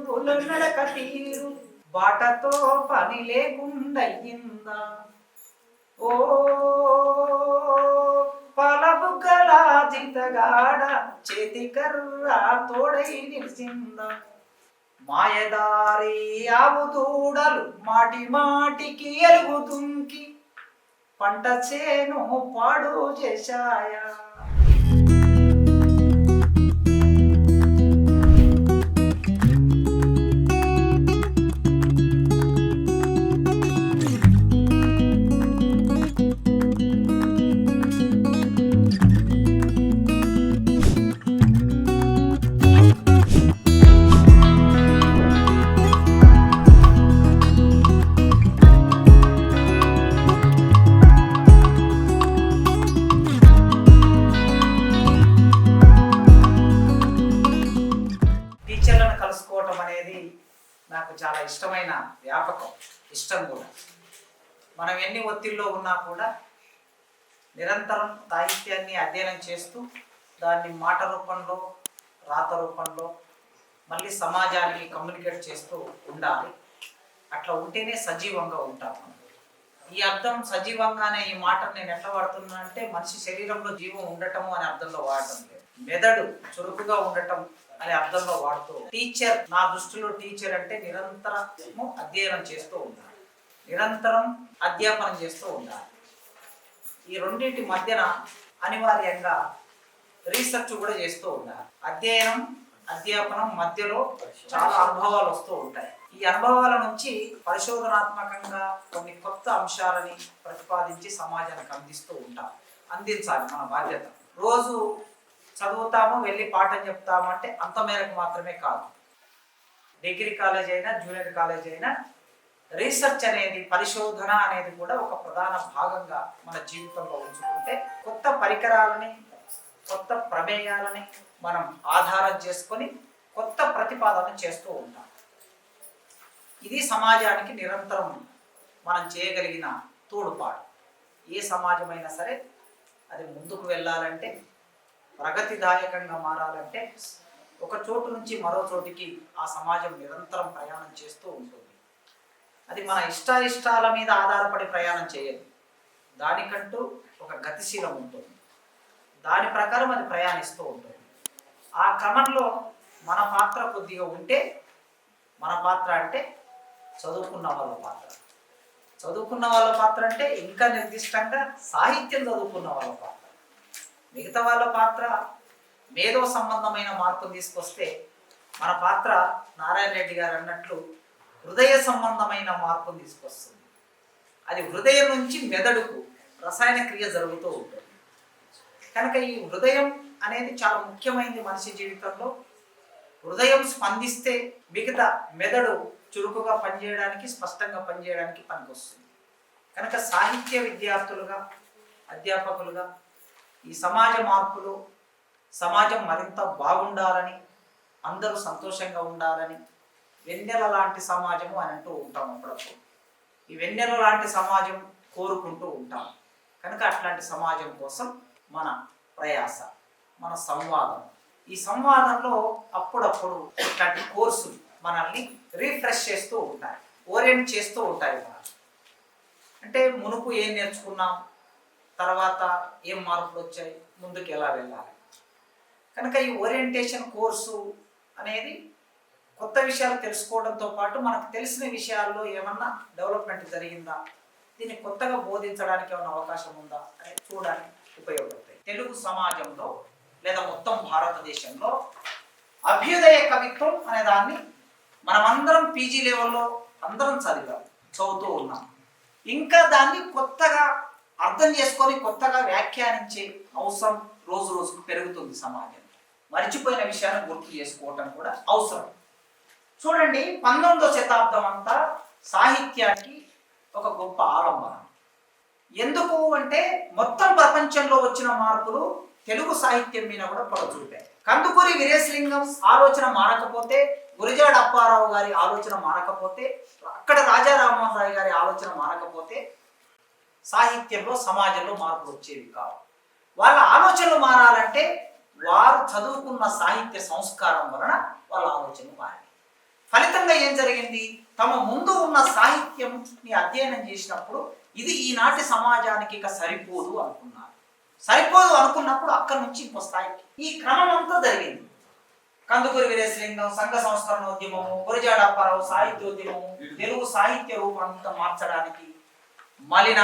చదువుల నడక తీరు బాటతో పని లేకుండయిందా ఓ పలబుగ్గల జితగాడ చేతి కర్ర తోడై నిలిచిందా మాయదారి ఆవు దూడలు మాటి మాటికి ఎలుగుతుంకి పంట చేను పాడు చేశాయా టీచర్లను కలుసుకోవటం అనేది నాకు చాలా ఇష్టమైన వ్యాపకం, ఇష్టం కూడా. మనం ఎన్ని ఒత్తిడిలో ఉన్నా కూడా నిరంతరం సాహిత్యాన్ని అధ్యయనం చేస్తూ దాన్ని మాట రూపంలో, రాత రూపంలో మళ్ళీ సమాజానికి కమ్యూనికేట్ చేస్తూ ఉండాలి. అట్లా ఉంటేనే సజీవంగా ఉంటాము. ఈ అర్థం సజీవంగా అనే ఈ మాటను నేను ఎట్లా వాడుతున్నా అంటే మనిషి శరీరంలో జీవం ఉండటము అనే అర్థంలో వాడటం లేదు, మెదడు చురుకుగా ఉండటం అనే అర్థంలో వాడుతూ. టీచర్, నా దృష్టిలో టీచర్ అంటే నిరంతరము అధ్యయనం చేస్తూ ఉండాలి, నిరంతరం అధ్యాపనం చేస్తూ ఉండాలి. ఈ రెండింటి మధ్యన అనివార్యంగా రీసెర్చ్ కూడా చేస్తూ ఉండాలి. అధ్యయనం, అధ్యాపనం మధ్యలో చాలా అనుభవాలు వస్తూ ఉంటాయి. ఈ అనుభవాల నుంచి పరిశోధనాత్మకంగా కొన్ని కొత్త అంశాలని ప్రతిపాదించి సమాజానికి అందించాలి మన బాధ్యత. రోజు చదువుతాము, వెళ్ళి పాఠం చెప్తాము అంటే అంత మేరకు మాత్రమే కాదు. డిగ్రీ కాలేజ్ అయినా, జూనియర్ కాలేజ్ అయినా రీసెర్చ్ అనేది, పరిశోధన అనేది కూడా ఒక ప్రధాన భాగంగా మన జీవితంలో ఉంచుకుంటే కొత్త పరికరాలని, కొత్త ప్రమేయాలని మనం ఆధారం చేసుకొని కొత్త ప్రతిపాదన చేస్తూ ఉంటాం. ఇది సమాజానికి నిరంతరం మనం చేయగలిగిన తోడ్పాటు. ఏ సమాజమైనా సరే అది ముందుకు వెళ్ళాలంటే, ప్రగతిదాయకంగా మారాలంటే ఒక చోటు నుంచి మరో చోటికి ఆ సమాజం నిరంతరం ప్రయాణం చేస్తూ ఉంటుంది. అది మన ఇష్టాల మీద ఆధారపడి ప్రయాణం చేయదు. దానికంటూ ఒక గతిశీలం ఉంటుంది, దాని ప్రకారం అది ప్రయాణిస్తూ ఉంటుంది. ఆ క్రమంలో మన పాత్ర కొద్దిగా ఉంటే, మన పాత్ర అంటే చదువుకున్న వాళ్ళ పాత్ర. చదువుకున్న వాళ్ళ పాత్ర అంటే ఇంకా నిర్దిష్టంగా సాహిత్యం చదువుకున్న వాళ్ళ పాత్ర. మిగతా వాళ్ళ పాత్ర మేధో సంబంధమైన మార్పును తీసుకొస్తే, మన పాత్ర నారాయణ రెడ్డి గారు అన్నట్లు హృదయ సంబంధమైన మార్పును తీసుకొస్తుంది. అది హృదయం నుంచి మెదడుకు రసాయన క్రియ జరుగుతూ ఉంటుంది. కనుక ఈ హృదయం అనేది చాలా ముఖ్యమైనది మనిషి జీవితంలో. హృదయం స్పందిస్తే మిగతా మెదడు చురుకుగా పనిచేయడానికి, స్పష్టంగా పనిచేయడానికి పనికొస్తుంది. కనుక సాహిత్య విద్యార్థులుగా, అధ్యాపకులుగా ఈ సమాజ మార్పులు, సమాజం మరింత బాగుండాలని, అందరూ సంతోషంగా ఉండాలని, వెన్నెల లాంటి సమాజము అని అంటూ ఉంటాం అప్పుడప్పుడు. ఈ వెన్నెల లాంటి సమాజం కోరుకుంటూ ఉంటాం. కనుక అట్లాంటి సమాజం కోసం మన ప్రయాస, మన సంవాదం. ఈ సంవాదంలో అప్పుడప్పుడు ఇట్లాంటి కోర్సులు మనల్ని రీఫ్రెష్ చేస్తూ ఉంటాయి, ఓరియంట్ చేస్తూ ఉంటాయి. అంటే మునుపు ఏం నేర్చుకున్నాం, తర్వాత ఏం మార్పులు వచ్చాయి, ముందుకు ఎలా వెళ్ళాలి. కనుక ఈ ఓరియంటేషన్ కోర్సు అనేది కొత్త విషయాలు తెలుసుకోవడంతో పాటు మనకు తెలిసిన విషయాల్లో ఏమన్నా డెవలప్మెంట్ జరిగిందా, దీన్ని కొత్తగా బోధించడానికి ఏమైనా అవకాశం ఉందా అనేది చూడడానికి ఉపయోగపడతాయి. తెలుగు సమాజంలో లేదా మొత్తం భారతదేశంలో అభ్యుదయ కవిత్వం అనే దాన్ని మనమందరం పీజీ లెవెల్లో అందరం చదువుతూ ఉన్నాం. ఇంకా దాన్ని కొత్తగా అర్థం చేసుకొని కొత్తగా వ్యాఖ్యానించే అవసరం రోజు రోజుకు పెరుగుతుంది సమాజం. మర్చిపోయిన విషయాన్ని గుర్తు చేసుకోవటం కూడా అవసరం. చూడండి, 19వ శతాబ్దం అంతా సాహిత్యానికి ఒక గొప్ప ఆలంబన. ఎందుకు అంటే మొత్తం ప్రపంచంలో వచ్చిన మార్పులు తెలుగు సాహిత్యం మీద కూడా పడచూపాయి. కందుకూరి వీరేశలింగం ఆలోచన మారకపోతే, గురజాడ అప్పారావు గారి ఆలోచన మారకపోతే, అక్కడ రాజా రామ్మోహన్ రాయ్ గారి ఆలోచన మారకపోతే సాహిత్యంలో, సమాజంలో మార్పులు వచ్చేవి కావు. వాళ్ళ ఆలోచనలు మారాలంటే వారు చదువుకున్న సాహిత్య సంస్కారం వలన వాళ్ళ ఆలోచనలు మారాయి. ఫలితంగా ఏం జరిగింది? తమ ముందు ఉన్న సాహిత్యంని అధ్యయనం చేసినప్పుడు ఇది ఈనాటి సమాజానికి ఇక సరిపోదు అనుకున్నారు. సరిపోదు అనుకున్నప్పుడు అక్కడి నుంచి ఇంకో స్థాయికి ఈ క్రమం అంతా జరిగింది. కందుకూరి వీరేశలింగం, సంఘ సంస్కరణ ఉద్యమము, గురజాడ అప్పారావు సాహిత్యోద్యమము, తెలుగు సాహిత్య రూపంతా మార్చడానికి మలిన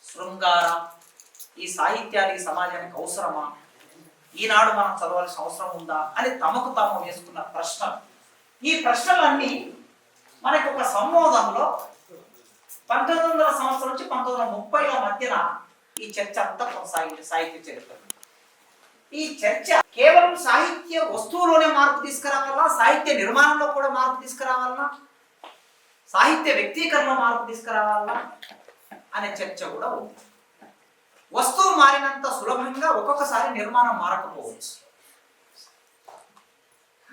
శృంగార ఈ సాహిత్యానికి సమాజానికి అవసరమా, ఈనాడు మనం చదవాల్సిన అవసరం ఉందా అని తమకు తాము వేసుకున్న ప్రశ్నలు. ఈ ప్రశ్నలన్నీ మనకు ఒక సంమోదంలో 1900 సంవత్సరం నుంచి 1930ల మధ్యన ఈ చర్చ అంతా కొనసాగింది. సాహిత్య చరిత్ర ఈ చర్చ కేవలం సాహిత్య వస్తువులోనే మార్పు తీసుకురావాలన్నా, సాహిత్య నిర్మాణంలో కూడా మార్పు తీసుకురావాలన్నా, సాహిత్య వ్యక్తీకరణలో మార్పు తీసుకురావాలన్నా అనే చర్చ కూడా ఉంది. వస్తువు మారినంత సులభంగా ఒక్కొక్కసారి నిర్మాణం మారకపోవచ్చు.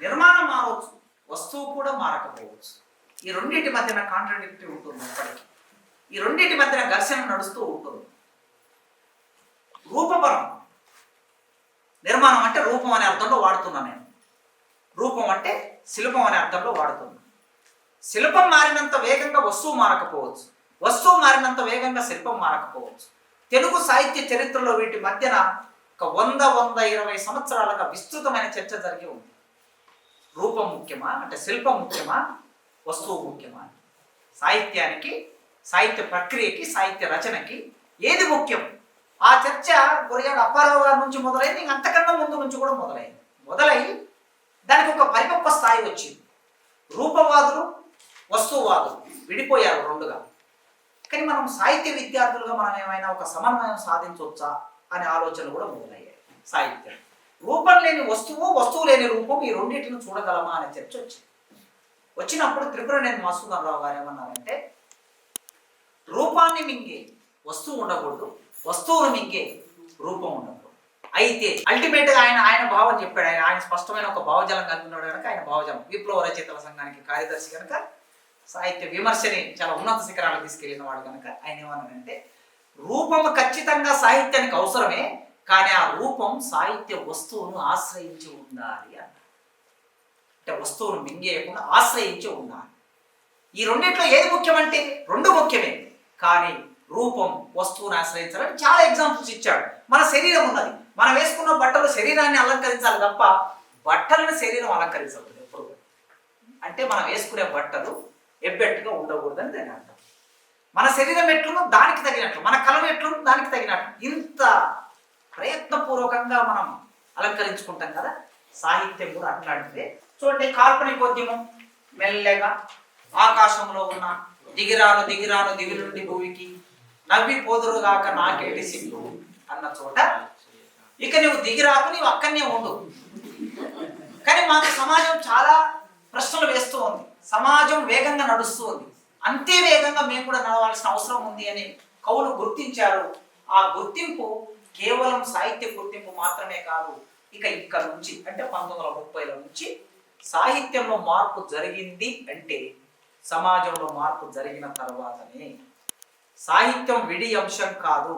నిర్మాణం మారవచ్చు, వస్తువు కూడా మారకపోవచ్చు. ఈ రెండింటి మధ్యన కాంట్రడిక్టరీ ఉంటుంది. ఇప్పటికీ ఈ రెండింటి మధ్యన ఘర్షణ నడుస్తూ ఉంటుంది. రూపపరం నిర్మాణం అంటే రూపం అనే అర్థంలో వాడుతున్నా నేను. రూపం అంటే శిల్పం అనే అర్థంలో వాడుతున్నా. శిల్పం మారినంత వేగంగా వస్తువు మారకపోవచ్చు, వస్తువు మారినంత వేగంగా శిల్పం మారకపోవచ్చు. తెలుగు సాహిత్య చరిత్రలో వీటి మధ్యన ఒక 100-120 సంవత్సరాలుగా విస్తృతమైన చర్చ జరిగి ఉంది. రూపం ముఖ్యమా అంటే శిల్పం ముఖ్యమా, వస్తువు ముఖ్యమా? సాహిత్యానికి, సాహిత్య ప్రక్రియకి, సాహిత్య రచనకి ఏది ముఖ్యం? ఆ చర్చ గురజాడ అప్పారావు గారి నుంచి మొదలైంది. అంతకన్నా ముందు నుంచి కూడా మొదలై దానికి ఒక పరిపక్వ స్థాయి వచ్చింది. రూపవాదులు, వస్తువువాదులు విడిపోయారు రెండుగా. కానీ మనం సాహిత్య విద్యార్థులుగా మనం ఏమైనా ఒక సమన్వయం సాధించవచ్చా అనే ఆలోచనలు కూడా మొదలయ్యాయి. సాహిత్యం రూపం లేని వస్తువు, వస్తువు లేని రూపం, ఈ రెండింటిని చూడగలమా అనే చర్చ వచ్చినప్పుడు త్రిపురనేని మధుసూదన్ రావు గారు ఏమన్నారంటే, రూపాన్ని మింగే వస్తువు ఉండకూడదు, వస్తువును మింగే రూపం ఉండకూడదు. అయితే అల్టిమేట్ గా ఆయన భావం చెప్పాడు. ఆయన స్పష్టమైన ఒక భావజాలం కలిగి ఉన్నాడు కనుక ఆయన భావజాలం విప్లవ రచయితల సంఘానికి కార్యదర్శి కనుక, సాహిత్య విమర్శని చాలా ఉన్నత శిఖరాలకు తీసుకెళ్లిన వాడు కనుక ఆయన ఏమన్నాడంటే, రూపము ఖచ్చితంగా సాహిత్యానికి అవసరమే, కానీ ఆ రూపం సాహిత్య వస్తువును ఆశ్రయించి ఉండాలి అన్న. అంటే వస్తువును మింగేయకుండా ఆశ్రయించి ఉండాలి. ఈ రెండింటిలో ఏది ముఖ్యమంటే రెండు ముఖ్యమే, కానీ రూపం వస్తువును ఆశ్రయించాలని చాలా ఎగ్జాంపుల్స్ ఇచ్చాడు. మన శరీరం ఉన్నది, మనం వేసుకున్న బట్టలు శరీరాన్ని అలంకరించాలి తప్ప బట్టలను శరీరం అలంకరించకూడదు ఎప్పుడు. అంటే మనం వేసుకునే బట్టలు ఎబ్బెట్టుగా ఉండకూడదని దాని అర్థం. మన శరీరం ఎట్లుందో దానికి తగినట్లు, మన కలం ఎట్లుందో దానికి తగినట్లు ఇంత ప్రయత్నపూర్వకంగా మనం అలంకరించుకుంటాం కదా. సాహిత్యం కూడా అట్లాంటిదే. చూడండి, కాల్పనికోద్యమం మెల్లగా ఆకాశంలో ఉన్న దిగిరాను దిగిరాను దివి నుండి భూమికి నవ్వి పోదురుగాక నాకేటి సిగ్గు అన్న చోట ఇక నువ్వు దిగిరాకు, నీవు అక్కడనే ఉండు. కానీ మాకు సమాజం చాలా ప్రశ్నలు వేస్తూ ఉంది. సమాజం వేగంగా నడుస్తూ ఉంది, అంతే వేగంగా మేము కూడా నడవాల్సిన అవసరం ఉంది అని కవులు గుర్తించారు. ఆ గుర్తింపు కేవలం సాహిత్య గుర్తింపు మాత్రమే కాదు. ఇక్కడ నుంచి అంటే 1930ల నుంచి సాహిత్యంలో మార్పు జరిగింది అంటే సమాజంలో మార్పు జరిగిన తర్వాతనే. సాహిత్యం విడి అంశం కాదు,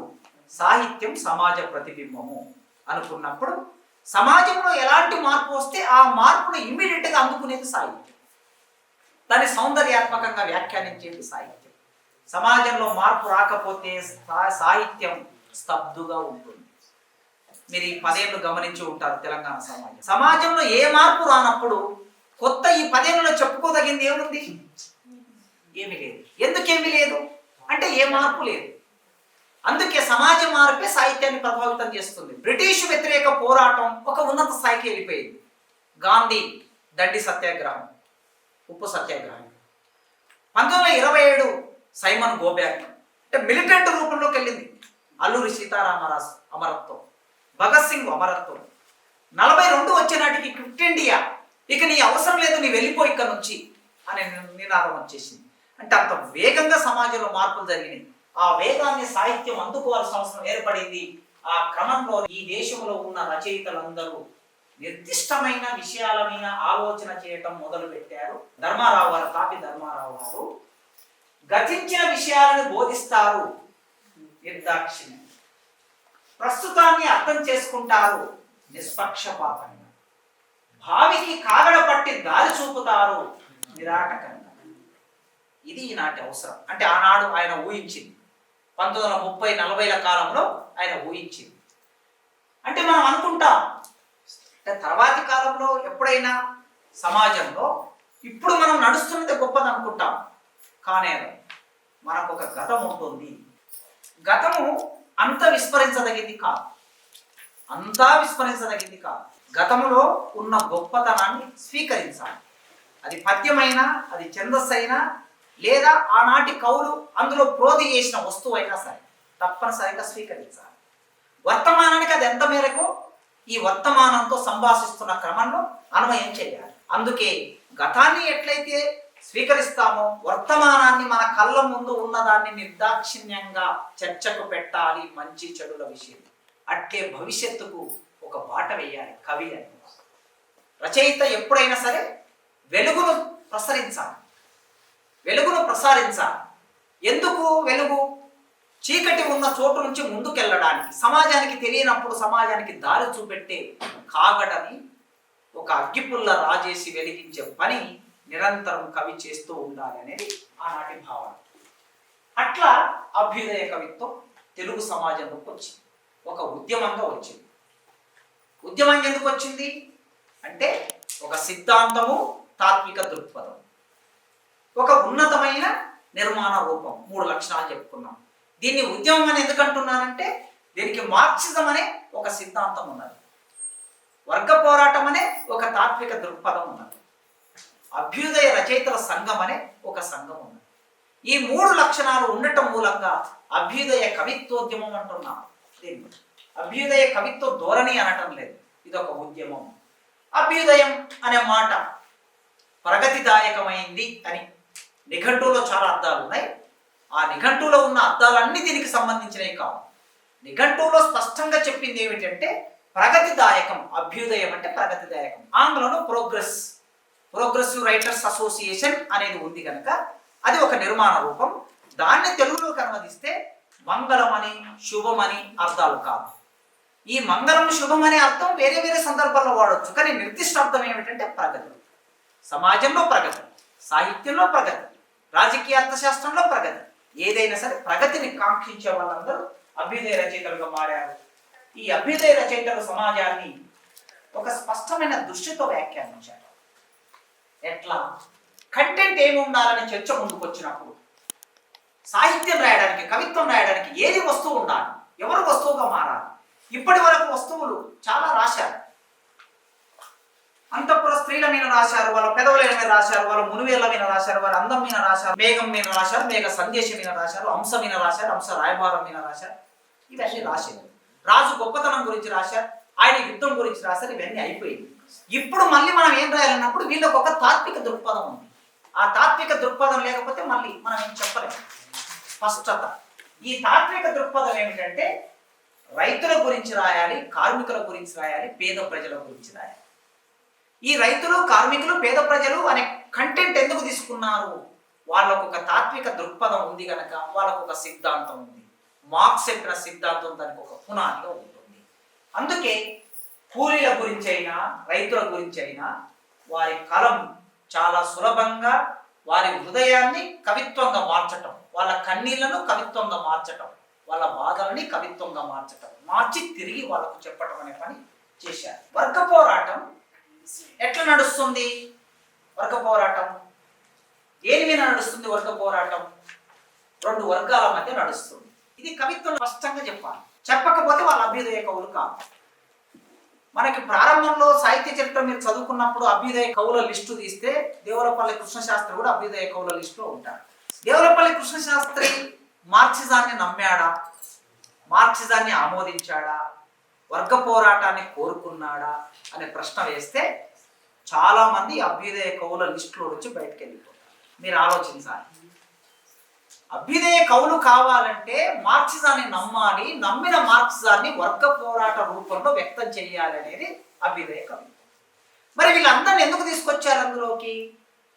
సాహిత్యం సమాజ ప్రతిబింబము అనుకున్నప్పుడు సమాజంలో ఎలాంటి మార్పు వస్తే ఆ మార్పును ఇమ్మీడియట్గా అందుకునేది సాహిత్యం. దాన్ని సౌందర్యాత్మకంగా వ్యాఖ్యానించేది సాహిత్యం. సమాజంలో మార్పు రాకపోతే సాహిత్యం స్తబ్దుగా ఉంటుంది. మీరు ఈ 10 ఏళ్ళు గమనించి ఉంటారు. తెలంగాణ సమాజంలో ఏ మార్పు రానప్పుడు కొత్త ఈ 10 ఏళ్ళలో చెప్పుకోదగింది ఏముంది? ఏమీ లేదు. ఎందుకేమీ లేదు అంటే ఏ మార్పు లేదు. అందుకే సమాజ మార్పే సాహిత్యాన్ని ప్రభావితం చేస్తుంది. బ్రిటిష్ వ్యతిరేక పోరాటం ఒక ఉన్నత స్థాయికి వెళ్ళిపోయింది. గాంధీ దండి సత్యాగ్రహం, ఉప్పు సత్యాగ్రహం. 1927 సైమన్ గోబ్యాక్ అంటే మిలిటెంట్ రూపంలోకి వెళ్ళింది. అల్లూరి సీతారామరాజు అమరత్వం, భగత్ సింగ్ అమరత్వం. 42 వచ్చే నాటికి క్విట్ ఇండియా, ఇక నీ అవసరం లేదు, నీ వెళ్ళిపో ఇక్కడ నుంచి అనే నినాదం వచ్చేసింది. అంటే అంత వేగంగా సమాజంలో మార్పులు జరిగినాయి. ఆ వేగాన్ని సాహిత్యం అందుకోవాల్సిన అవసరం ఏర్పడింది. ఆ క్రమంలో ఈ దేశంలో ఉన్న రచయితలందరూ నిర్దిష్టమైన విషయాల మీద ఆలోచన చేయటం మొదలు పెట్టారు. ధర్మారావు గారు, కాపి ధర్మారావు గారు గతించిన విషయాలను బోధిస్తారు నిర్దాక్షిణ్యం, ప్రస్తుతాన్ని అర్థం చేసుకుంటారు నిష్పక్షపాతంగా, భావికి కాగడ పట్టి దారి చూపుతారు నిరాటకంగా. ఇది ఈనాటి అవసరం. అంటే ఆనాడు ఆయన ఊహించింది, 1930-40ల కాలంలో ఆయన ఊహించింది. అంటే మనం అనుకుంటాం తర్వాతి కాలంలో ఎప్పుడైనా సమాజంలో ఇప్పుడు మనం నడుస్తున్నది గొప్పది అనుకుంటాం, కానీ మనకు ఒక గతం ఉంటుంది. గతము అంత విస్మరించదగింది కాదు, అంతా విస్మరించదగింది కాదు. గతములో ఉన్న గొప్పతనాన్ని స్వీకరించాలి. అది పద్యమైనా, అది ఛందస్సు అయినా, లేదా ఆనాటి కవులు అందులో ప్రోధి చేసిన వస్తువు అయినా సరే తప్పనిసరిగా స్వీకరించాలి. వర్తమానానికి అది ఎంత మేరకు ఈ వర్తమానంతో సంభాషిస్తున్న క్రమంలో అన్వయం చేయాలి. అందుకే గతాన్ని ఎట్లయితే స్వీకరిస్తామో వర్తమానాన్ని మన కళ్ళ ముందు ఉన్నదాన్ని నిర్దాక్షిణ్యంగా చర్చకు పెట్టాలి. మంచి చెడుల విషయం అట్లే భవిష్యత్తుకు ఒక బాట వేయాలి కవి అని. రచయిత ఎప్పుడైనా సరే వెలుగును ప్రసరించాలి, వెలుగును ప్రసారించాలి. ఎందుకు వెలుగు? చీకటి ఉన్న చోటు నుంచి ముందుకెళ్ళడానికి, సమాజానికి తెలియనప్పుడు సమాజానికి దారి చూపెట్టే కాగడని ఒక అగ్గిపుల్ల రాజేసి వెలిగించే పని నిరంతరం కవి చేస్తూ ఉండాలి అనేది ఆనాటి భావన. అట్లా అభ్యుదయ కవిత్వం తెలుగు సమాజంలోకి వచ్చింది, ఒక ఉద్యమంగా వచ్చింది. ఉద్యమం ఎందుకు వచ్చింది అంటే ఒక సిద్ధాంతము, తాత్విక దృక్పథం, ఒక ఉన్నతమైన నిర్మాణ రూపం, 3 లక్షణాలు చెప్పుకున్నాం. దీన్ని ఉద్యమం అని ఎందుకు అంటున్నానంటే దీనికి మార్క్సిజం అనే ఒక సిద్ధాంతం ఉన్నది, వర్గ పోరాటం అనే ఒక తాత్విక దృక్పథం ఉన్నది, అభ్యుదయ రచయితల సంఘం అనే ఒక సంఘం ఉన్నది. ఈ 3 లక్షణాలు ఉండటం మూలంగా అభ్యుదయ కవిత్వోద్యమం అంటున్నాం. దీన్ని అభ్యుదయ కవిత్వ ధోరణి అనటం లేదు, ఇది ఒక ఉద్యమం. అభ్యుదయం అనే మాట ప్రగతిదాయకమైంది అని నిఘంటువులో చాలా అర్థాలు ఉన్నాయి. ఆ నిఘంటువులో ఉన్న అర్థాలన్నీ దీనికి సంబంధించినవి కావు. నిఘంటువులో స్పష్టంగా చెప్పింది ఏమిటంటే ప్రగతిదాయకం. అభ్యుదయం అంటే ప్రగతిదాయకం. ఆంగ్లంలో ప్రోగ్రెసివ్ రైటర్స్ అసోసియేషన్ అనేది ఉంది కనుక అది ఒక నిర్మాణ రూపం. దాన్ని తెలుగులోకి అనువదిస్తే మంగళమని, శుభమని అర్థాలు కాదు. ఈ మంగళం, శుభం అనే అర్థం వేరే వేరే సందర్భాల్లో వాడవచ్చు, కానీ నిర్దిష్ట అర్థం ఏమిటంటే ప్రగతి. సమాజంలో ప్రగతి, సాహిత్యంలో ప్రగతి, రాజకీయ అర్థశాస్త్రంలో ప్రగతి, ఏదైనా సరే ప్రగతిని కాంక్షించే వాళ్ళందరూ అభ్యుదయ రచయితలుగా మారారు. ఈ అభ్యుదయ రచయితలు సమాజాన్ని ఒక స్పష్టమైన దృష్టితో వ్యాఖ్యానించారు. ఎట్లా? కంటెంట్ ఏమి ఉండాలని చర్చ ముందుకు వచ్చినప్పుడు సాహిత్యం రాయడానికి, కవిత్వం రాయడానికి ఏది వస్తువు ఉండాలి, ఎవరు వస్తువుగా మారాలి. ఇప్పటి వరకు వస్తువులు చాలా రాశారు. అంతఃపుర స్త్రీల మీద రాశారు, వాళ్ళ పెదవుల మీద రాశారు, వాళ్ళ మునివేళ్ల మీద రాశారు, వాళ్ళ అందం మీద రాశారు, మేఘం మీద రాశారు, మేఘ సందేశం మీద రాశారు, అంశ మీద రాశారు, అంశ రాయబారం మీద రాశారు. ఇవన్నీ రాశారు. రాజు గొప్పతనం గురించి రాశారు, ఆయన యుద్ధం గురించి రాశారు. ఇవన్నీ అయిపోయింది. ఇప్పుడు మళ్ళీ మనం ఏం రాయాలన్నప్పుడు వీళ్ళకి ఒక తాత్విక దృక్పథం ఉంది. ఆ తాత్విక దృక్పథం లేకపోతే మళ్ళీ మనం ఏం చెప్పలేము. స్పష్టత. ఈ తాత్విక దృక్పథం ఏమిటంటే రైతుల గురించి రాయాలి, కార్మికుల గురించి రాయాలి, పేద ప్రజల గురించి రాయాలి. ఈ రైతులు, కార్మికులు, పేద ప్రజలు అనే కంటెంట్ ఎందుకు తీసుకున్నారు? వాళ్ళకు ఒక తాత్విక దృక్పథం ఉంది కనుక వాళ్ళకు ఒక సిద్ధాంతం ఉంది. మార్క్స్ చెప్పిన సిద్ధాంతం దానికి ఒక పునాదిగా ఉంటుంది. అందుకే కూలీల గురించి అయినా, రైతుల గురించి అయినా వారి కలం చాలా సులభంగా వారి హృదయాన్ని కవిత్వంగా మార్చటం, వాళ్ళ కన్నీళ్లను కవిత్వంగా మార్చటం, వాళ్ళ బాధలని కవిత్వంగా మార్చటం, మార్చి తిరిగి వాళ్ళకు చెప్పటం అనే పని చేశారు. వర్గ పోరాటం ఎట్లా నడుస్తుంది? వర్గ పోరాటం ఏది మీద నడుస్తుంది? వర్గ పోరాటం 2 వర్గాల మధ్య నడుస్తుంది. ఇది కవిత్వం స్పష్టంగా చెప్పాలి. చెప్పకపోతే వాళ్ళ అభ్యుదయ కవులు కాదు. మనకి ప్రారంభంలో సాహిత్య చరిత్ర మీరు చదువుకున్నప్పుడు అభ్యుదయ కవుల లిస్టు తీస్తే దేవులపల్లి కృష్ణశాస్త్రి కూడా అభ్యుదయ కవుల లిస్టులో ఉంటాడు. దేవులపల్లి కృష్ణశాస్త్రి మార్క్సిజాన్ని నమ్మాడా? మార్క్సిజాన్ని ఆమోదించాడా? వర్గ పోరాటాన్ని కోరుకున్నాడా అనే ప్రశ్న వేస్తే చాలా మంది అభ్యుదయ కవుల లిస్టులో నుంచి బయటకు వెళ్ళిపోతారు. మీరు ఆలోచించాలి. అభ్యుదయ కవులు కావాలంటే మార్క్సిజాన్ని నమ్మాలి, నమ్మిన మార్క్సిజాన్ని వర్గ పోరాట రూపంలో వ్యక్తం చేయాలి అనేది అభ్యుదయ కవులు. మరి వీళ్ళందరినీ ఎందుకు తీసుకొచ్చారు అందులోకి?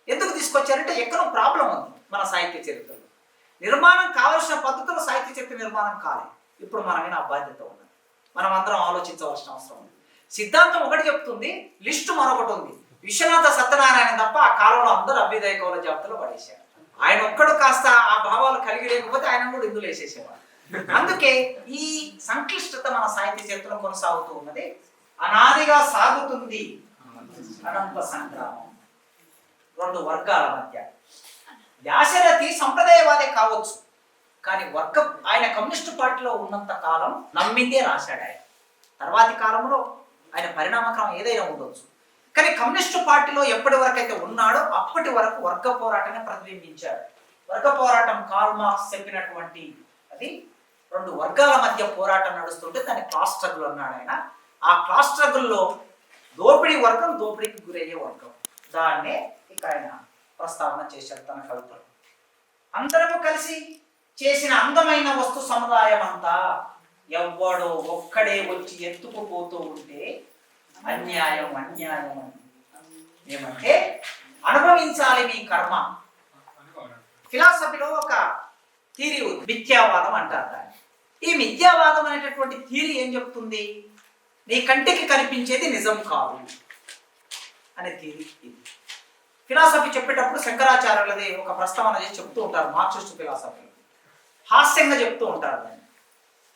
ఎందుకు తీసుకొచ్చారంటే ఎక్కడో ప్రాబ్లం ఉంది మన సాహిత్య చరిత్రలో. నిర్మాణం కావలసిన పద్ధతిలో సాహిత్య చరిత్ర నిర్మాణం కాలేదు. ఇప్పుడు మన మీద ఆ బాధ్యత ఉన్నది. మనం అందరం ఆలోచించవలసిన అవసరం ఉంది. సిద్ధాంతం ఒకటి చెప్తుంది, లిస్టు మరొకటి ఉంది. విశ్వనాథ సత్యనారాయణ తప్ప ఆ కాలంలో అందరూ అభ్యుదయ కవుల జాబితాలో పడేశారు. ఆయన ఒక్కడు కాస్త ఆ భావాలు కలిగి లేకపోతే ఆయన కూడా ఇందులో వేసేసేవాడు. అందుకే ఈ సంక్లిష్టత మన సాహిత్య చరిత్రలో కొనసాగుతూ ఉన్నది. అనాదిగా సాగుతుంది అనంత సంగ్రామం రెండు వర్గాల మధ్య. వ్యాసరథి సంప్రదాయవాదే కావచ్చు, కానీ ఆయన కమ్యూనిస్టు పార్టీలో ఉన్నంత కాలం నమ్మిందే రాశాడు. ఆయన తర్వాతి కాలంలో ఆయన పరిణామక్రమం ఏదైనా ఉండొచ్చు, కానీ కమ్యూనిస్టు పార్టీలో ఎప్పటి వరకు అయితే ఉన్నాడో అప్పటి వరకు వర్గ పోరాటాన్ని ప్రతిబింబించాడు. వర్గ పోరాటం కార్ల్ మార్క్స్ చెప్పినటువంటి అది రెండు వర్గాల మధ్య పోరాటం నడుస్తుంటే దాన్ని క్లాస్ స్ట్రగుల్ అన్నాడు ఆయన. ఆ క్లాస్ స్ట్రగుల్లో దోపిడీ వర్గం దోపిడీకి గురయ్యే వర్గం, దాన్నే ఇక ఆయన ప్రస్తావన చేశారు తన కవితలు. అందరము కలిసి చేసిన అందమైన వస్తు సముదాయం అంతా ఎవ్వడో ఒక్కడే వచ్చి ఎత్తుకుపోతూ ఉంటే అన్యాయం అన్యాయం అని ఏమంటే అనుభవించాలి మీ కర్మ. ఫిలాసఫీలో ఒక థియరీ ఉంది, మిథ్యావాదం అంటారు దాన్ని. ఈ మిథ్యావాదం అనేటటువంటి థియరీ ఏం చెప్తుంది? నీ కంటికి కనిపించేది నిజం కాదు అనే థియరీ ఇది. ఫిలాసఫీ చెప్పేటప్పుడు శంకరాచార్యులది ఒక ప్రస్తావన చేసి చెప్తూ ఉంటారు. మార్క్సిస్ట్ ఫిలాసఫీ హాస్యంగా చెప్తూ ఉంటారు. దాన్ని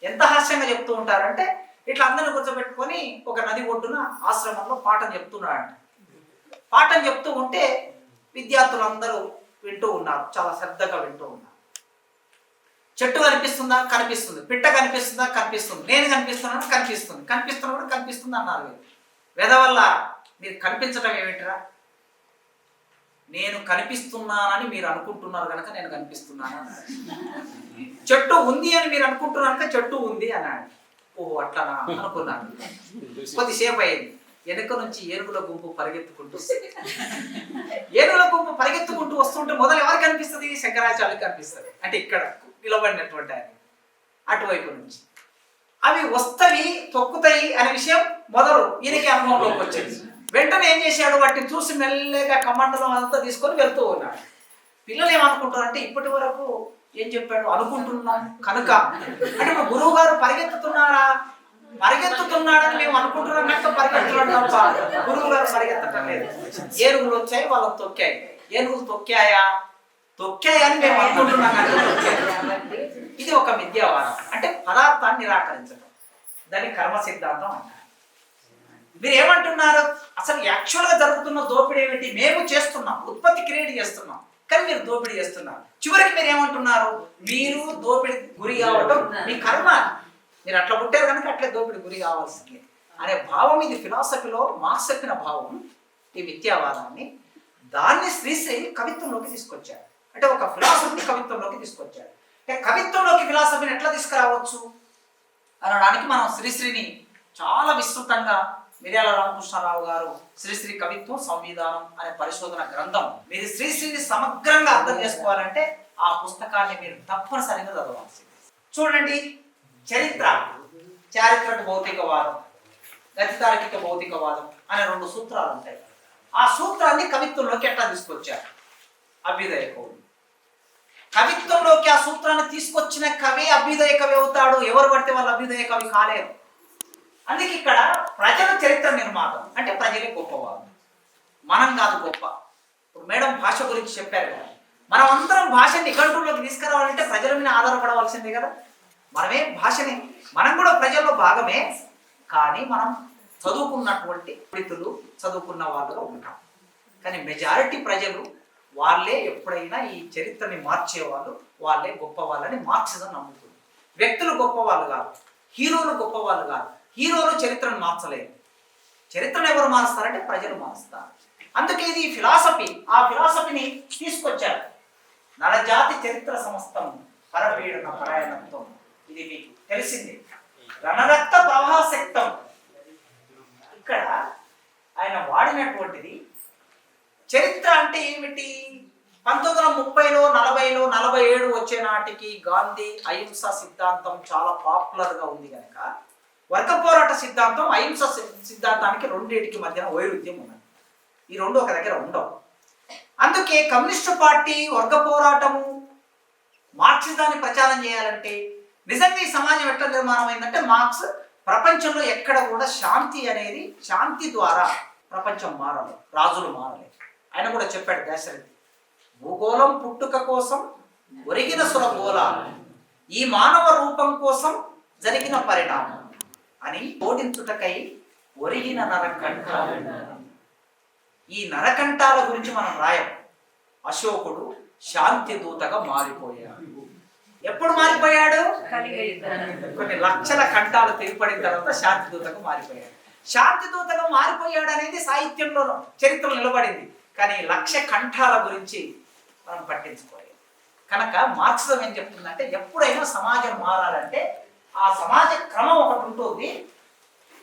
ఎంత హాస్యంగా చెప్తూ ఉంటారంటే ఇట్లా అందరిని కూర్చోబెట్టుకొని ఒక నది ఒడ్డున ఆశ్రమంలో పాఠం చెప్తున్నాడంట. పాఠం చెప్తూ ఉంటే విద్యార్థులందరూ వింటూ ఉన్నారు, చాలా శ్రద్ధగా వింటూ ఉన్నారు. చెట్టు కనిపిస్తుందా? కనిపిస్తుంది. పిట్ట కనిపిస్తుందా? కనిపిస్తుంది. నేను కనిపిస్తున్నాను? కనిపిస్తుంది. కనిపిస్తున్నప్పుడు కనిపిస్తుంది అన్నారు. వేదవల్ల మీరు కనిపించడం ఏమిటిరా? నేను కనిపిస్తున్నానని మీరు అనుకుంటున్నారు కనుక నేను కనిపిస్తున్నాను అన్నాడు. చెట్టు ఉంది అని మీరు అనుకుంటున్నారు కనుక చెట్టు ఉంది అన్నాడు. ఓ అట్లా అనుకున్నాను. కొద్దిసేపు అయింది. వెనుక నుంచి ఏనుగుల గుంపు పరిగెత్తుకుంటూ ఏనుగుల గుంపు పరిగెత్తుకుంటూ వస్తుంటే మొదలు ఎవరు కనిపిస్తుంది? శంకరాచార్యులకు కనిపిస్తుంది. అంటే ఇక్కడ నిలబడినటువంటి ఆయన అటువైపు నుంచి అవి వస్తవి తొక్కుతాయి అనే విషయం మొదలు ఈయనకి అనుభవంలోకి వచ్చింది. వెంటనే ఏం చేశాడు? వాటిని చూసి మెల్లగా కమండలం అంతా తీసుకొని వెళ్తూ ఉన్నాడు. పిల్లలు ఏమనుకుంటారంటే ఇప్పటి వరకు ఏం చెప్పాడు? అనుకుంటున్నాం కనుక. అంటే మా గురువు గారు పరిగెత్తుతున్నాడని మేము అనుకుంటున్నాం కనుక పరిగెత్తున్నాడు తప్ప గురువు గారు పరిగెత్తటం లేదు. ఏనుగులు వచ్చాయి, వాళ్ళని తొక్కాయి. ఏనుగులు తొక్కాయని మేము అనుకుంటున్నాం కనుక ఇది ఒక మిథ్యావాదం. అంటే పదార్థాన్ని నిరాకరించడం, దాన్ని కర్మ సిద్ధాంతం అంటారు. మీరు ఏమంటున్నారు? అసలు యాక్చువల్గా జరుగుతున్న దోపిడీ ఏమిటి? మేము చేస్తున్నాం, ఉత్పత్తి క్రియేట్ చేస్తున్నాం, కానీ మీరు దోపిడీ చేస్తున్నారు. చివరికి మీరు ఏమంటున్నారు? మీరు దోపిడీ గురి కావడం మీ కర్మ. మీరు అట్లా పుట్టారు కనుక అట్లే దోపిడీ గురి కావాల్సింది అనే భావం ఇది. ఫిలాసఫీలో మార్క్స్ చెప్పిన భావం ఈ మిథ్యావాదాన్ని. దాన్ని శ్రీశ్రీ కవిత్వంలోకి తీసుకొచ్చారు. అంటే ఒక ఫిలాసఫీని కవిత్వంలోకి తీసుకొచ్చారు. అంటే కవిత్వంలోకి ఫిలాసఫీని ఎట్లా తీసుకురావచ్చు అనడానికి మనం శ్రీశ్రీని చాలా విస్తృతంగా మిర్యాల రామకృష్ణారావు గారు శ్రీశ్రీ కవిత్వం సంవిధానం అనే పరిశోధన గ్రంథం. మీరు శ్రీశ్రీని సమగ్రంగా అర్థం చేసుకోవాలంటే ఆ పుస్తకాన్ని మీరు తప్పనిసరిగా చదవాల్సింది. చూడండి, చారిత్రక భౌతికవాదం, గతితార్కిక భౌతికవాదం అనే రెండు సూత్రాలు ఉంటాయి. ఆ సూత్రాన్ని కవిత్వంలోకి ఎట్లా తీసుకొచ్చారు అభ్యుదయ కవులు. కవిత్వంలోకి ఆ సూత్రాన్ని తీసుకొచ్చిన కవి అభ్యుదయ కవి అవుతాడు. ఎవరు పడితే వాళ్ళు అభ్యుదయ కవి కాలేరు. అందుకే ఇక్కడ ప్రజల చరిత్ర నిర్మాతం అంటే ప్రజలే గొప్పవారు, మనం కాదు గొప్ప. ఇప్పుడు మేడం భాష గురించి చెప్పారు కదా, మనం అందరం భాషని నిఘంటువులోకి తీసుకురావాలంటే ప్రజల మీద ఆధారపడవలసిందే కదా. మనమే భాషని, మనం కూడా ప్రజల్లో భాగమే, కానీ మనం చదువుకున్నటువంటి పండితులు చదువుకున్న వాళ్ళలో ఉంటాం. కానీ మెజారిటీ ప్రజలు వాళ్ళే ఎప్పుడైనా ఈ చరిత్రని మార్చేవాళ్ళు, వాళ్ళే గొప్ప వాళ్ళని మార్క్సిజం నమ్ముతుంది. వ్యక్తులు గొప్పవాళ్ళు కాదు, హీరోలు గొప్పవాళ్ళు కాదు. హీరోలు చరిత్రను మార్చలేరు. చరిత్రను ఎవరు మారుస్తారంటే ప్రజలు మారుస్తారు. అందుకే ఇది ఫిలాసఫీ. ఆ ఫిలాసఫీని తీసుకొచ్చారు. నరజాతి చరిత్ర సమస్తం పరపీడన పరాయణత్వం, ఇది మీకు తెలిసింది. రణరక్త ప్రవాహశక్తం. ఇక్కడ ఆయన వాడినటువంటిది చరిత్ర అంటే ఏమిటి? 1930లో 40లో 47 వచ్చే నాటికి గాంధీ అహింస సిద్ధాంతం చాలా పాపులర్గా ఉంది కనుక వర్గ పోరాట సిద్ధాంతం అహింస సిద్ధాంతానికి రెండింటికి మధ్యన వైరుధ్యం ఉన్నది. ఈ రెండు ఒక దగ్గర ఉండవు. అందుకే కమ్యూనిస్టు పార్టీ వర్గ పోరాటము మార్క్సిజాన్ని ప్రచారం చేయాలంటే నిజంగా ఈ సమాజం ఎట్లా నిర్మాణం అయిందంటే మార్క్స్ ప్రపంచంలో ఎక్కడ కూడా శాంతి అనేది శాంతి ద్వారా ప్రపంచం మారలే, రాజులు మారలే. ఆయన కూడా చెప్పాడు దాశరథి, భూగోళం పుట్టుక కోసం ఒరిగిన సురగోళ, ఈ మానవ రూపం కోసం జరిగిన పరిణామం అని ఓడించుటకై ఒరిగిన నరకంఠాలు. ఈ నరకంఠాల గురించి మనం రాయం. అశోకుడు శాంతి దూతగా మారిపోయాడు. ఎప్పుడు మారిపోయాడు? కొన్ని లక్షల కంఠాలు తెగిపడిన తర్వాత శాంతి దూతగా మారిపోయాడు. శాంతి దూతగా మారిపోయాడు అనేది సాహిత్యంలో చరిత్రలో నిలబడింది. కానీ లక్ష కంఠాల గురించి మనం పట్టించుకోలేదు. కనుక మార్క్సిజం ఏం చెప్తుందంటే, ఎప్పుడైనా సమాజం మారాలంటే ఆ సమాజ క్రమం ఒకటి ఉంటుంది.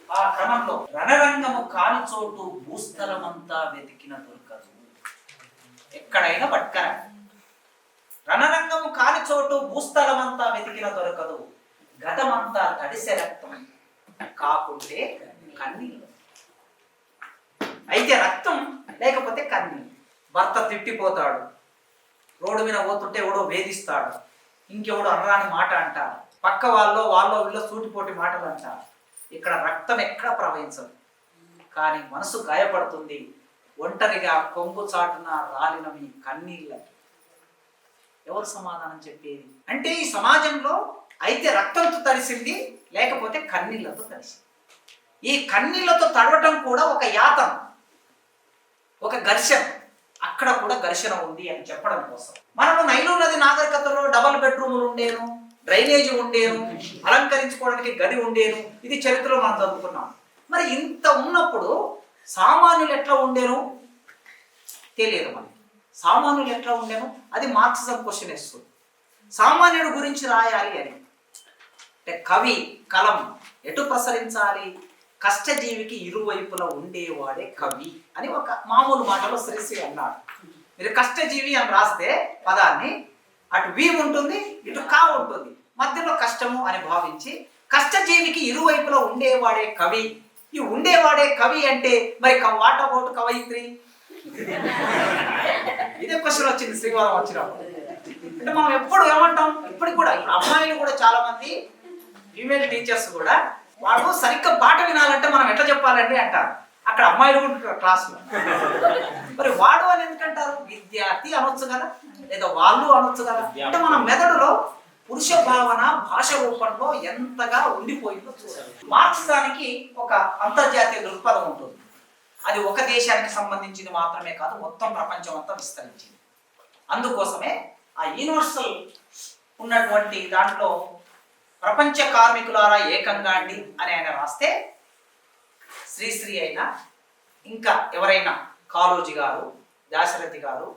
ఆ క్రమంలో రణరంగము కాని చోటు భూస్థలమంతా వెతికిన దొరకదు. ఎక్కడైనా పట్టుకర, రణరంగము కాని చోటు భూస్థలమంతా వెతికిన దొరకదు. గతమంతా తడిసె రక్తం కాకుంటే కన్నీళ్ళు. అయితే రక్తం లేకపోతే కన్నీళ్ళు. భర్త తిట్టిపోతాడు, రోడ్డు మీద పోతుంటే ఎవడో వేధిస్తాడు, ఇంకెవడో అనరాని మాట అంటారు, పక్క వాళ్ళో వీళ్ళో సూటిపోటి మాటలు అంటారు. ఇక్కడ రక్తం ఎక్కడ ప్రవహించదు, కానీ మనసు గాయపడుతుంది. ఒంటరిగా కొంగు చాటున రాలిన మీ కన్నీళ్ళకి ఎవరు సమాధానం చెప్పేది? అంటే ఈ సమాజంలో అయితే రక్తంతో తడిసింది, లేకపోతే కన్నీళ్లతో తడిసింది. ఈ కన్నీళ్లతో తడవటం కూడా ఒక యాతన, ఒక ఘర్షణ. అక్కడ కూడా ఘర్షణ ఉంది అని చెప్పడం కోసం మనము నైలు నది నాగరికతలో డబల్ బెడ్రూములు ఉండేను, డ్రైనేజ్ ఉండేను, అలంకరించుకోవడానికి గది ఉండేను. ఇది చరిత్రలో మనం చదువుకున్నాం. మరి ఇంత ఉన్నప్పుడు సామాన్యులు ఎట్లా ఉండేను తెలియదు మనకి. సామాన్యులు ఎట్లా ఉండేను అది మార్క్సిజం క్వశ్చన్ వేస్తుంది. సామాన్యుడు గురించి రాయాలి అని అంటే కవి కలం ఎటు ప్రసరించాలి? కష్టజీవికి ఇరువైపులా ఉండేవాడే కవి అని ఒక మామూలు మాటలో శ్రీశ్రీ అన్నాడు. మీరు కష్టజీవి అని రాస్తే పదాన్ని అటు వి ఉంటుంది, ఇటు కా ఉంటుంది, మధ్యలో కష్టము అని భావించి కష్టజీవికి ఇరువైపులా ఉండేవాడే కవి. ఈ ఉండేవాడే కవి అంటే మరి వాట్ అబౌట్ కవయిత్రి? ఇదే క్వశ్చన్ వచ్చింది శ్రీవారం వచ్చినప్పుడు. అంటే మనం ఎప్పుడు ఏమంటాం, ఇప్పటికి కూడా అమ్మాయిలు కూడా చాలా మంది ఫీమేల్ టీచర్స్ కూడా వాడు సరిగ్గా పాట వినాలంటే మనం ఎట్లా చెప్పాలండి అంటారు. అక్కడ అమ్మాయిలు కూడా క్లాసులో మరి వాడు అని ఎందుకంటారు? విద్యార్థి అనొచ్చు కదా, లేదా వాళ్ళు అనొచ్చు కదా. అంటే మన మెదడులో పురుష భావన భాష రూపంలో ఎంతగా ఉండిపోయిందో చూడాలి. మార్క్సిజానికి ఒక అంతర్జాతీయ దృక్పథం ఉంటుంది. అది ఒక దేశానికి సంబంధించింది మాత్రమే కాదు, మొత్తం ప్రపంచం అంతా విస్తరించింది. అందుకోసమే ఆ యూనివర్సల్ ఉన్నటువంటి దాంట్లో ప్రపంచ కార్మికులారా ఏకంగా అండి అని ఆయన రాస్తే, శ్రీశ్రీ అయినా ఇంకా ఎవరైనా కాళోజీ గారు, దాశరథి గారు,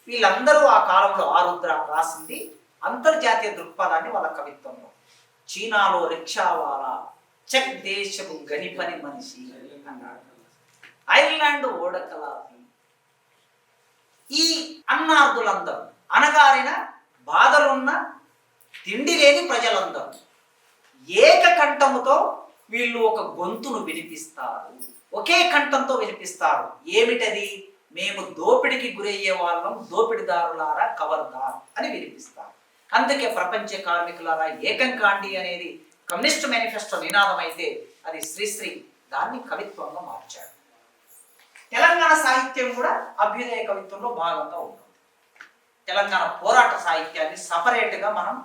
వీళ్ళందరూ ఆ కాలంలో ఆరుద్ర రాసింది అంతర్జాతీయ దృక్పథాన్ని వాళ్ళ కవిత్వంలో. చీనాలో రిక్షావాలా, చెక్ దేశపు గనిపని మనిషి అన్నాడు, ఐర్లాండ్ ఓడకలాపి. ఈ అన్నార్థులందరూ అనగారిన బాధలున్న తిండి లేని ప్రజలందరూ ఏకకంఠముతో వీళ్ళు ఒక గొంతును వినిపిస్తారు, ఒకే కంఠంతో వినిపిస్తారు. ఏమిటది? మేము దోపిడికి గురయ్యే వాళ్ళం, దోపిడిదారులారా కవర్దార్ అని వినిపిస్తారు. అందుకే ప్రపంచ కార్మికులారా ఏకం కాండి అనేది కమ్యూనిస్ట్ మేనిఫెస్టో నినాదం అయితే, అది శ్రీశ్రీ దాన్ని కవిత్వంగా మార్చాడు. తెలంగాణ సాహిత్యం కూడా అభ్యుదయ కవిత్వంలో భాగంగా ఉంటుంది. తెలంగాణ పోరాట సాహిత్యాన్ని సపరేట్గా మనం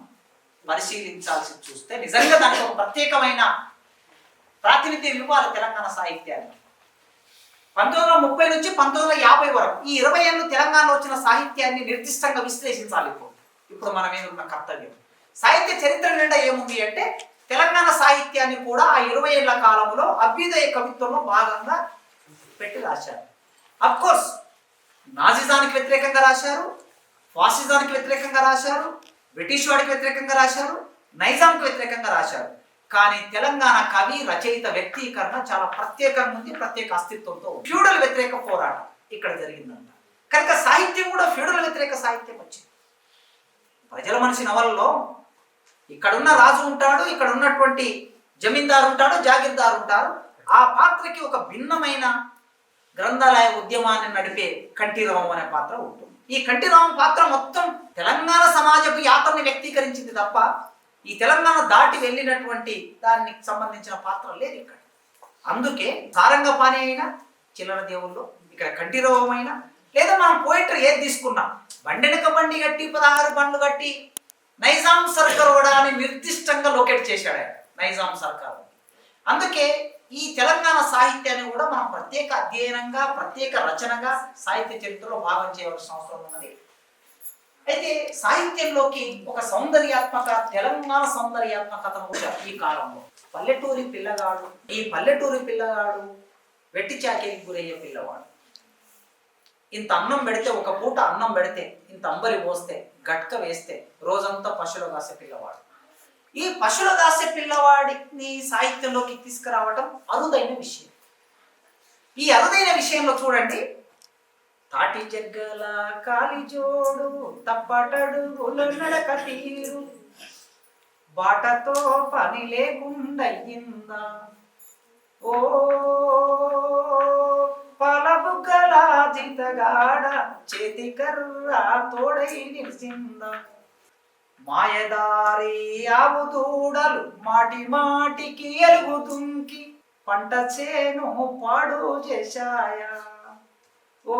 పరిశీలించాల్సి చూస్తే నిజంగా దానికి ఒక ప్రత్యేకమైన ప్రాతినిధ్యం ఇవ్వాలి తెలంగాణ సాహిత్యాన్ని. 1930 నుంచి 1950 వరకు ఈ 20 ఏళ్ళు తెలంగాణలో వచ్చిన సాహిత్యాన్ని నిర్దిష్టంగా విశ్లేషించాలి. ఇప్పుడు మన మీద ఉన్న కర్తవ్యం. సాహిత్య చరిత్ర నిండా ఏముంది అంటే, తెలంగాణ సాహిత్యాన్ని కూడా ఆ 20 ఏళ్ల కాలంలో అభ్యుదయ కవిత్వంలో భాగంగా పెట్టి రాశారు. అఫ్కోర్స్ నాజిజానికి వ్యతిరేకంగా రాశారు, ఫాసిజానికి వ్యతిరేకంగా రాశారు, బ్రిటిష్ వాడికి వ్యతిరేకంగా రాశారు, నైజాంకి వ్యతిరేకంగా రాశారు. కానీ తెలంగాణ కవి రచయిత వ్యక్తీకరణ చాలా ప్రత్యేకంగా ఉంది, ప్రత్యేక అస్తిత్వంతో. ఫ్యూడల్ వ్యతిరేక పోరాటం ఇక్కడ జరిగిందంట. కనుక సాహిత్యం కూడా ఫ్యూడల్ వ్యతిరేక సాహిత్యం వచ్చింది. ప్రజల మనిషి నవలలో ఇక్కడున్న రాజు ఉంటాడు, ఇక్కడ ఉన్నటువంటి జమీందారు ఉంటాడు, జాగీర్దారు ఉంటారు. ఆ పాత్రకి ఒక భిన్నమైన గ్రంథాలయ ఉద్యమాన్ని నడిపే కంఠీరామం అనే పాత్ర ఉంటుంది. ఈ కంఠీరామం పాత్ర మొత్తం తెలంగాణ సమాజపు యాత్రని వ్యక్తీకరించింది తప్ప ఈ తెలంగాణ దాటి వెళ్ళినటువంటి దానికి సంబంధించిన పాత్ర లేదు ఇక్కడ. అందుకే సారంగపాణి అయినా చిల్లర దేవుళ్ళు, ఇక్కడ కంఠీరవమైన, లేదా మనం పోయిటరీ ఏది తీసుకున్నాం, బండెనక బండి కట్టి 16 బండ్లు కట్టి నైజాం సర్కార్ కూడా అని నిర్దిష్టంగా లొకేట్ చేశాడు ఆయన, నైజాం సర్కార్. అందుకే ఈ తెలంగాణ సాహిత్యాన్ని కూడా మనం ప్రత్యేక అధ్యయనంగా, ప్రత్యేక రచనగా సాహిత్య చరిత్రలో భాగం చేయవలసిన అవసరం ఉన్నది. అయితే సాహిత్యంలోకి ఒక సౌందర్యాత్మక, తెలంగాణ సౌందర్యాత్మకతను వచ్చారు ఈ కాలంలో. పల్లెటూరి పిల్లగాడు, ఈ పల్లెటూరి పిల్లగాడు వెట్టి చాకిరికి గురయ్యే పిల్లవాడు. ఇంత అన్నం పెడితే, ఒక పూట అన్నం పెడితే, ఇంత అంబలి పోస్తే, గట్క వేస్తే రోజంతా పశువులు కాసే పిల్లవాడు. ఈ పశువులు కాసే పిల్లవాడిని సాహిత్యంలోకి తీసుకురావటం అరుదైన విషయం. ఈ అరుదైన విషయంలో చూడండి, తాటి జగ్గల కాలిజోడు తప్పటడుగుల నడక తీరు, బాటతో పని లేకుండయిందా, ఓ పాలబుగ్గల జితగాడ చేతి కర్ర తోడై నిలిచిందా, మాయదారి ఆవు దూడలు మాటి మాటికి ఎలుగు దుంకి పంట చేను పాడు చేశాయా, ఓ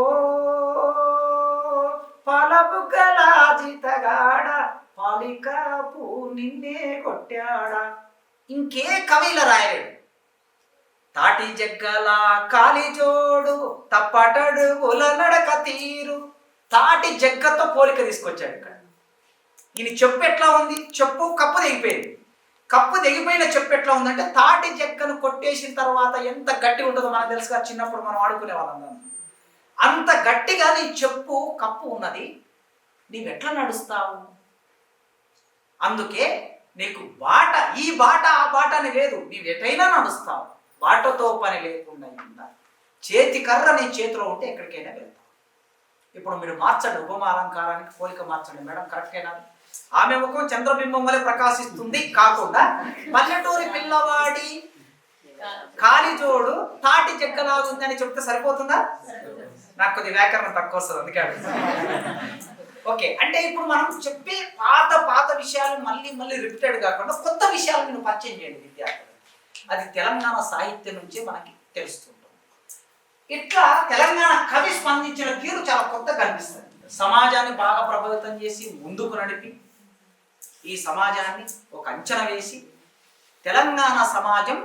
పాలబుగ్గల జితగాడ పాలికాపు నిన్నే కొట్టాడా. ఇంకే కవిల రాయలేడు. తాటి జగ్గల కాలిజోడు తప్పటడుగుల నడక తీరు, తాటి జగ్గతో పోలిక తీసుకొచ్చాడు ఇక్కడ. ఈయన చెప్పు ఎట్లా ఉంది, చెప్పు కప్పు దిగిపోయింది. కప్పు దిగిపోయిన చెప్పు ఎట్లా ఉందంటే, తాటి జగ్గను కొట్టేసిన తర్వాత ఎంత గట్టి ఉంటుందో మనకు తెలుసుగా, చిన్నప్పుడు మనం ఆడుకునే వాళ్ళం. అంత గట్టిగా నీ చెప్పు కప్పు ఉన్నది, నీవెట్లా నడుస్తావు? అందుకే నీకు బాట, ఈ బాట ఆ బాట అని లేదు, నీవెటైనా నడుస్తావు, బాటతో పని లేకుండా ఉందా, చేతి కర్ర నీ చేతిలో ఉంటే ఎక్కడికైనా వెళ్తావు. ఇప్పుడు మీరు మార్చండి, ఉపమా అలంకారానికి పోలిక మార్చండి మేడం, కరెక్టేనా? ఆమె ముఖం చంద్రబింబం వలె ప్రకాశిస్తుంది కాకుండా, పల్లెటూరి పిల్లవాడి కాలిజోడు తాటి చెక్కలాగుంది అని చెప్తే సరిపోతుందా? నాకు కొద్ది వ్యాకరణం తక్కువ వస్తుంది, అందుకే ఓకే. అంటే ఇప్పుడు మనం చెప్పే పాత విషయాలు మళ్ళీ మళ్ళీ రిపీటెడ్ కాకుండా కొత్త విషయాలు నేను పరిచయం చేయండి విద్యార్థులు. అది తెలంగాణ సాహిత్యం నుంచే మనకి తెలుస్తుంటుంది. ఇట్లా తెలంగాణ కవి స్పందించిన తీరు చాలా కొత్తగా కనిపిస్తుంది. సమాజాన్ని బాగా ప్రభావితం చేసి ముందుకు నడిపి, ఈ సమాజాన్ని ఒక అంచనా వేసి, తెలంగాణ సమాజం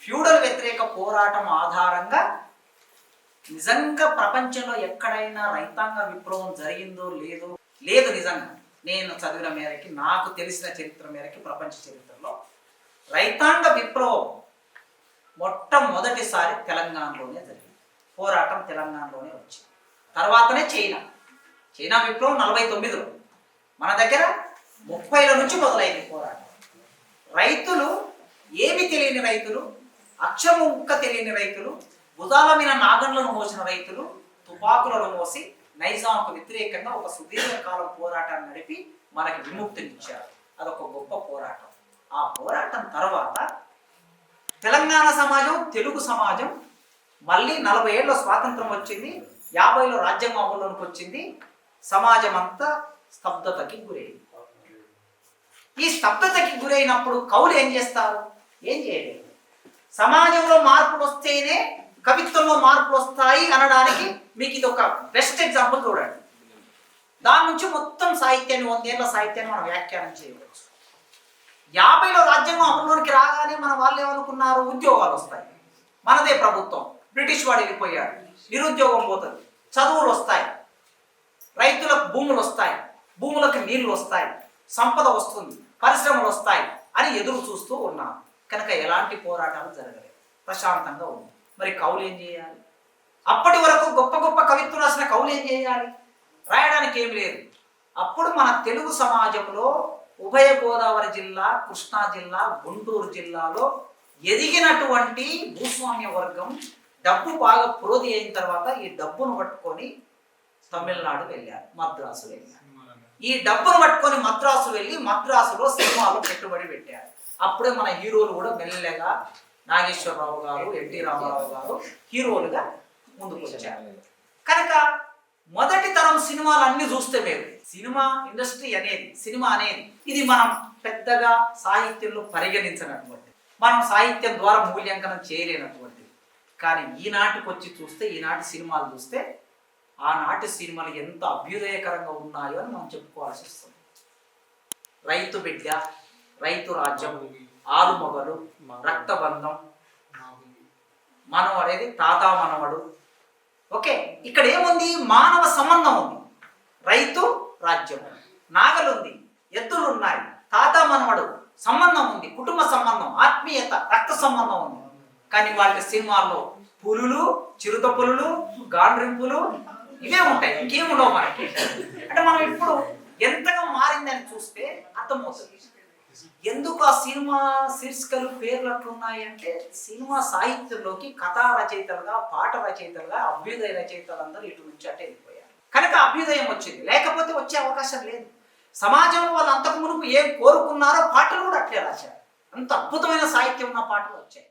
ఫ్యూడల్ వ్యతిరేక పోరాటం ఆధారంగా నిజంగా ప్రపంచంలో ఎక్కడైనా రైతాంగ విప్లవం జరిగిందో లేదు నిజంగా నేను చదివిన మేరకి, నాకు తెలిసిన చరిత్ర మేరకి, ప్రపంచ చరిత్రలో రైతాంగ విప్లవం మొట్టమొదటిసారి తెలంగాణలోనే జరిగింది. పోరాటం తెలంగాణలోనే వచ్చింది. తర్వాతనే చైనా విప్లవం 49లో, మన దగ్గర 30ల నుంచి మొదలైంది పోరాటం. రైతులు, ఏమి తెలియని రైతులు, అక్షము ముక్క తెలియని రైతులు, భుజాల మీద నాగన్లను మోసిన రైతులు తుపాకులను మోసి నైజాంకు వ్యతిరేకంగా ఒక సుదీర్ఘకాలం పోరాటాన్ని నడిపి మనకి విముక్తినిచ్చారు. అదొక గొప్ప పోరాటం. ఆ పోరాటం తర్వాత తెలంగాణ సమాజం, తెలుగు సమాజం మళ్ళీ 40 ఏళ్ళ స్వాతంత్రం వచ్చింది, 50లో రాజ్యాంగం అమల్లోకి వచ్చింది. సమాజం అంతా స్తబ్దతకి గురైంది. ఈ స్తబ్దతకి గురైనప్పుడు కవులు ఏం చేస్తారు? ఏం చేయలేదు. సమాజంలో మార్పులు వస్తేనే కవిత్వంలో మార్పులు వస్తాయి అనడానికి మీకు ఇది ఒక బెస్ట్ ఎగ్జాంపుల్ చూడండి. దాని నుంచి మొత్తం సాహిత్యాన్ని, 100 ఏళ్ల సాహిత్యాన్ని మనం వ్యాఖ్యానం చేయవచ్చు. 50లో రాజ్యాంగం అమలులోనికి రాగానే మన వాళ్ళు ఏమనుకున్నారు? ఉద్యోగాలు వస్తాయి, మనదే ప్రభుత్వం, బ్రిటిష్ వాడు వెళ్ళిపోయాడు, నిరుద్యోగం పోతుంది, చదువులు వస్తాయి, రైతులకు భూములు వస్తాయి, భూములకు నీళ్లు వస్తాయి, సంపద వస్తుంది, పరిశ్రమలు వస్తాయి అని ఎదురు చూస్తూ ఉన్నారు. కనుక ఎలాంటి పోరాటాలు జరగలేదు, ప్రశాంతంగా ఉంది. మరి కవులు ఏం చేయాలి? అప్పటి వరకు గొప్ప గొప్ప కవిత్వం రాసిన కవులు ఏం చేయాలి? రాయడానికి ఏం లేదు. అప్పుడు మన తెలుగు సమాజంలో ఉభయ గోదావరి జిల్లా, కృష్ణా జిల్లా, గుంటూరు జిల్లాలో ఎదిగినటువంటి భూస్వామ్య వర్గం డబ్బు బాగా పురోధి అయిన తర్వాత ఈ డబ్బును పట్టుకొని తమిళనాడు వెళ్ళారు, మద్రాసు వెళ్ళారు. ఈ డబ్బును పట్టుకొని మద్రాసు వెళ్ళి మద్రాసులో సినిమాలో పెట్టుబడి పెట్టారు. అప్పుడే మన హీరోలు కూడా మెల్లగా నాగేశ్వరరావు గారు, ఎన్టీ రామారావు గారు హీరోలుగా ముందుకు వచ్చారు. కనుక మొదటి తరం సినిమాలు అన్ని చూస్తే మీరు, సినిమా ఇండస్ట్రీ అనేది, సినిమా అనేది ఇది మనం పెద్దగా సాహిత్యంలో పరిగణించినటువంటి, మనం సాహిత్యం ద్వారా మూల్యాంకనం చేయలేనటువంటిది. కానీ ఈనాటికి వచ్చి చూస్తే, ఈనాటి సినిమాలు చూస్తే ఆనాటి సినిమాలు ఎంత అభ్యుదయకరంగా ఉన్నాయో అని మనం చెప్పుకోవాల్సి వస్తుంది. రైతు బిడ్డ, రైతు రాజ్యం, ఆలుమొగలు, రక్తబంధం, మనవడు అనేది తాత మనవడు. ఓకే, ఇక్కడ ఏముంది? మానవ సంబంధం ఉంది. రైతు రాజ్యం, నాగలుంది, ఎద్దులు ఉన్నాయి, తాత మనవడు సంబంధం ఉంది, కుటుంబ సంబంధం, ఆత్మీయత, రక్త సంబంధం ఉంది. కానీ వాళ్ళ సినిమాల్లో పులులు, చిరుత పులులు, గాండ్రింపులు ఇవే ఉంటాయి, ఇంకేముండవు మనకి. అంటే మనం ఇప్పుడు ఎంతగా మారిందని చూస్తే అర్థమవుతుంది ఎందుకు ఆ సినిమా శీర్షికలు పేర్లు అట్లున్నాయి అంటే, సినిమా సాహిత్యంలోకి కథా రచయితలుగా, పాట రచయితలుగా, అభ్యుదయ రచయితలందరూ ఇటు నుంచి అటే వెళ్ళిపోయారు కనుక అభ్యుదయం వచ్చింది. లేకపోతే వచ్చే అవకాశం లేదు. సమాజంలో వాళ్ళు అంతకు మునుపు ఏం కోరుకున్నారో పాటలు కూడా అట్లే రాశారు. అంత అద్భుతమైన సాహిత్యం ఉన్న పాటలు వచ్చాయి.